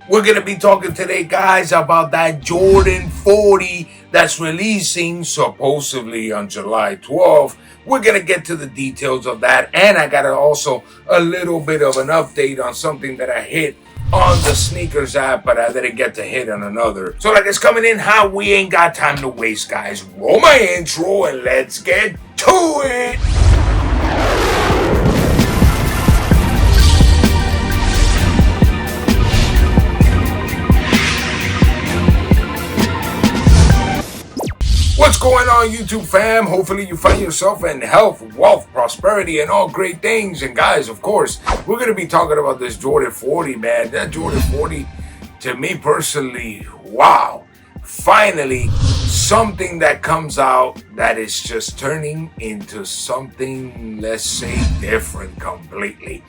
We're going to be talking today, guys, about that Jordan 40 that's releasing supposedly on July 12th. We're going to get to the details of that. And I got also a little bit of an update on something that I hit on the sneakers app, but I didn't get to hit on another. So like it's coming in hot. We ain't got time to waste, guys. Roll my intro and let's get to it. What's going on, YouTube fam? Hopefully you find yourself in health, wealth, prosperity, and all great things. And guys, of course, we're going to be talking about this Jordan 40, man. That Jordan 40, to me personally, wow. Finally, something that comes out that is just turning into something, let's say, different completely.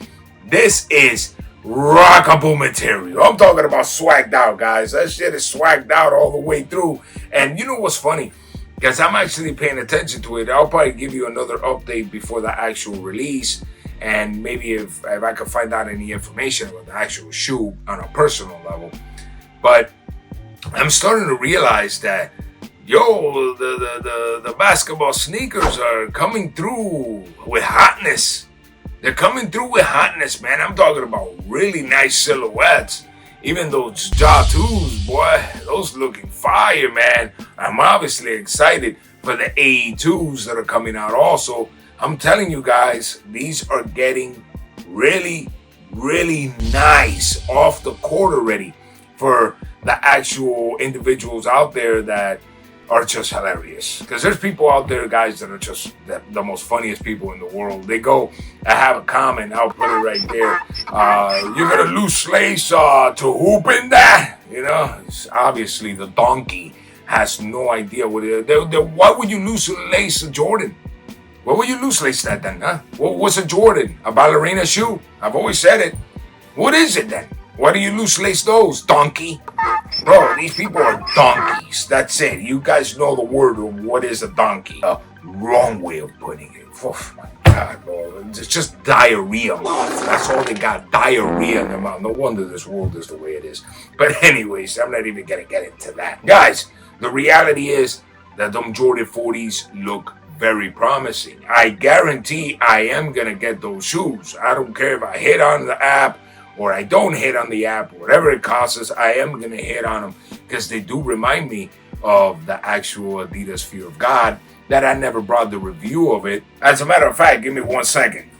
This is rockable material. I'm talking about swagged out, guys. That shit is swagged out all the way through. And you know what's funny? Because I'm actually paying attention to it. I'll probably give you another update before the actual release. And maybe if I could find out any information about the actual shoe on a personal level. But I'm starting to realize that, the basketball sneakers are coming through with hotness. They're coming through with hotness, man. I'm talking about really nice silhouettes. Even those Ja 2s, boy, those looking fire, man. I'm obviously excited for the AE2s that are coming out also. I'm telling you guys, these are getting really, really nice off the court already for the actual individuals out there that are just hilarious. Because there's people out there, guys, that are just the most funniest people in the world. They go, I have a comment, I'll put it right there. You're going to loose lace to hoop in that? You know, it's obviously the donkey has no idea what it is. Why would you loose lace a Jordan? Why would you loose lace that then, huh? What's a Jordan? A ballerina shoe? I've always said it. What is it then? Why do you loose lace those, donkey? Bro, these people are donkeys. That's it. You guys know the word of what is a donkey. Wrong way of putting it. Oh my God, bro. It's just diarrhea mouth. That's all they got. Diarrhea in their mouth. No wonder this world is the way it is. But anyways, I'm not even going to get into that. Guys, the reality is that them Jordan 40s look very promising. I guarantee I am going to get those shoes. I don't care if I hit on the app or I don't hit on the app, whatever it costs us, I am going to hit on them because they do remind me of the actual Adidas Fear of God that I never brought the review of it. As a matter of fact, give me 1 second.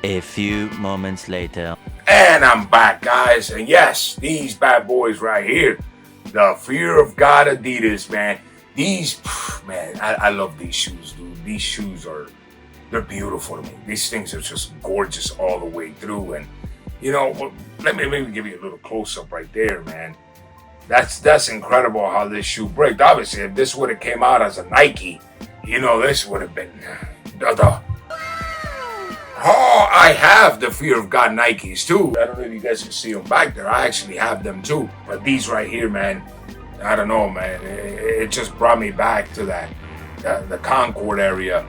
A few moments later. And I'm back, guys. And yes, these bad boys right here, the Fear of God Adidas, man. These, man, I love these shoes, dude. These shoes they're beautiful to me. These things are just gorgeous all the way through. And you know, let me maybe give you a little close-up right there, man. That's incredible how this shoe breaks. Obviously, if this would have came out as a Nike, this would have been Oh, I have the Fear of God Nikes too. I don't know if you guys can see them back there. I actually have them too. But these right here, man, I don't know, man. It just brought me back to the Concord area.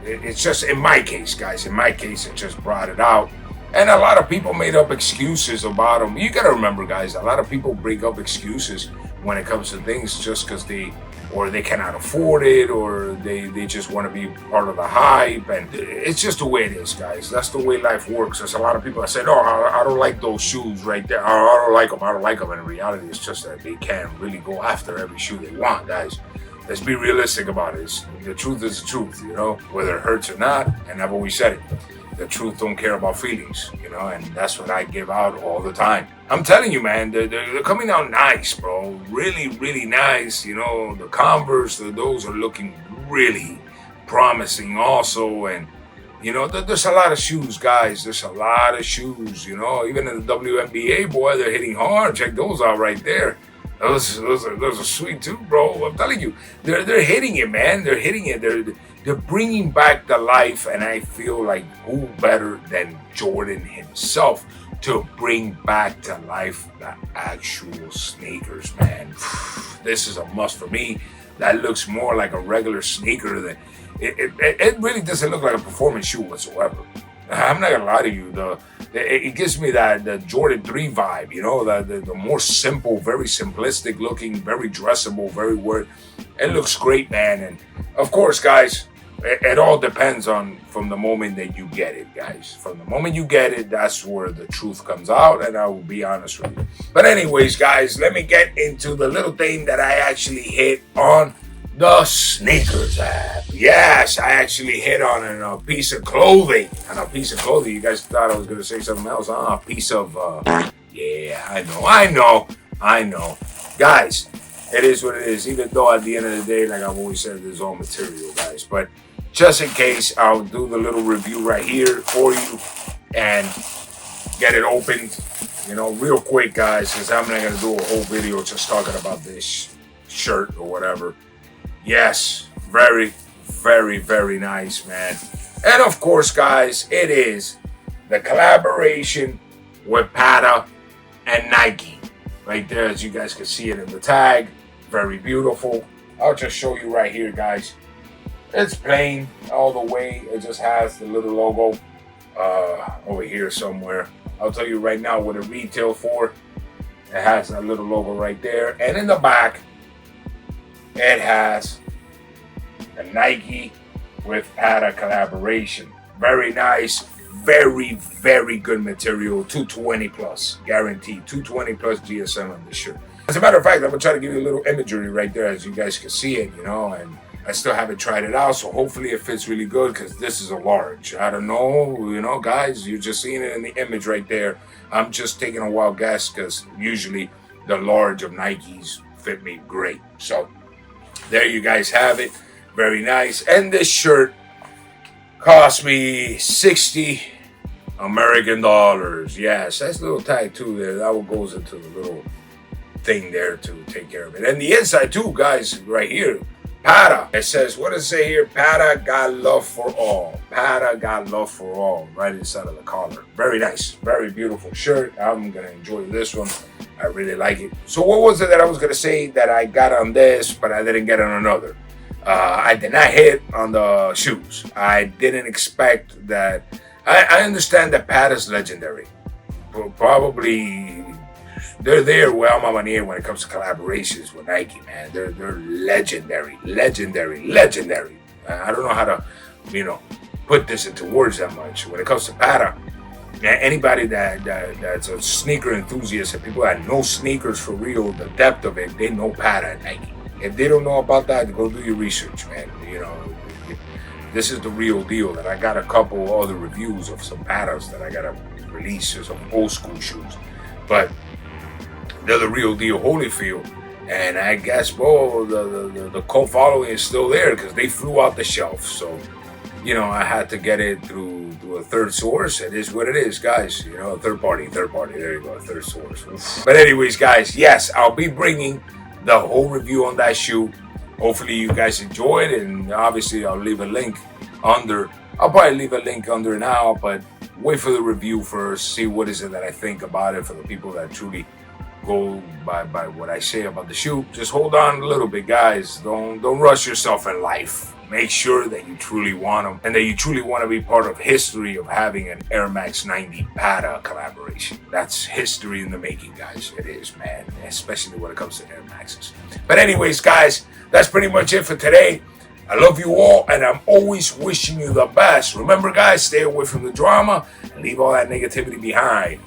It's just, in my case, guys, in my case, it just brought it out. And a lot of people made up excuses about them. You gotta remember, guys, a lot of people bring up excuses when it comes to things just because they cannot afford it, or they just want to be part of the hype. And it's just the way it is, guys. That's the way life works. There's a lot of people that say, "Oh, I don't like those shoes right there. I don't like them. I don't like them." And in reality, it's just that they can't really go after every shoe they want, guys. Let's be realistic about it. The truth is the truth, whether it hurts or not. And I've always said it. The truth don't care about feelings, and that's what I give out all the time. I'm telling you, man, they're coming out nice, bro. Really, really nice. The Converse, those are looking really promising also. And, there's a lot of shoes, guys. There's a lot of shoes, even in the WNBA, boy, they're hitting hard. Check those out right there. Those are sweet too, bro. I'm telling you, they're hitting it, man. They're hitting it. They're bringing back the life, and I feel like who better than Jordan himself to bring back to life the actual sneakers, man. This is a must for me. That looks more like a regular sneaker than it really doesn't look like a performance shoe whatsoever. I'm not gonna lie to you. It gives me that the Jordan 3 vibe, you know, the more simple, very simplistic looking, very dressable, very word. It looks great, man. And of course, guys, it all depends on from the moment that you get it, guys. From the moment you get it, that's where the truth comes out, and I will be honest with you. But anyways, guys, let me get into the little thing that I actually hit on the sneakers app. Yes, I actually hit on a piece of clothing. On a piece of clothing. You guys thought I was going to say something else, huh? A piece of, yeah, I know. Guys, it is what it is. Even though at the end of the day, like I've always said, there's all material, guys. But just in case, I'll do the little review right here for you and get it opened, you know, real quick, guys, because I'm not going to do a whole video just talking about this shirt or whatever. Yes, very, very, very nice, man. And of course, guys, it is the collaboration with Pata and Nike. Right there, as you guys can see it in the tag. Very beautiful. I'll just show you right here, guys. It's plain all the way. It just has the little logo over here somewhere. I'll tell you right now what it retail for. It has that little logo right there. And in the back, it has a Nike with Pata collaboration. Very nice. Very, very good material. 220 plus. Guaranteed. 220 plus GSM on this shirt. As a matter of fact, I'm going to try to give you a little imagery right there as you guys can see it, you know, and I still haven't tried it out, so hopefully it fits really good because this is a large. I don't know, you know, guys, you're just seeing it in the image right there. I'm just taking a wild guess because usually the large of Nikes fit me great. So there you guys have it. Very nice. And this shirt cost me 60 American dollars. Yes, that's a little tag too there. That one goes into the little thing there to take care of it. And the inside too, guys, right here, Pata. It says, what does it say here? Pata got love for all. Pata got love for all. Right inside of the collar. Very nice. Very beautiful shirt. I'm going to enjoy this one. I really like it. So what was it that I was going to say that I got on this, but I didn't get on another? I did not hit on the shoes. I didn't expect that. I understand that Pata's legendary. Probably they're there where I'm on here when it comes to collaborations with Nike, man. They're legendary. I don't know how to, you know, put this into words that much. When it comes to Pata, anybody that's a sneaker enthusiast and people that know sneakers for real, the depth of it, they know Pata and Nike. If they don't know about that, go do your research, man. You know, this is the real deal. And I got a couple other reviews of some Patas that I gotta release, some old school shoes, but they're the real deal, Holyfield. And I guess, bro, the cult following is still there because they flew out the shelf. So, you know, I had to get it through a third source. It is what it is, guys. You know, third party. There you go, third source. But anyways, guys, yes, I'll be bringing the whole review on that shoe. Hopefully you guys enjoyed it, and obviously I'll leave a link under. I'll probably leave a link under now, but wait for the review first. See what is it that I think about it for the people that truly go by what I say about the shoe. Just hold on a little bit, guys. Don't rush yourself in life. Make sure that you truly want them and that you truly want to be part of history of having an Air Max 90 Pata collaboration. That's history in the making, guys. It is, man, especially when it comes to Air Maxes. But anyways, guys, that's pretty much it for today. I love you all, and I'm always wishing you the best. Remember, guys, stay away from the drama and leave all that negativity behind.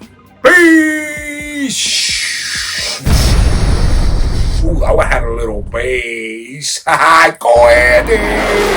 Peace! Ooh, I had a little bass. Go ahead.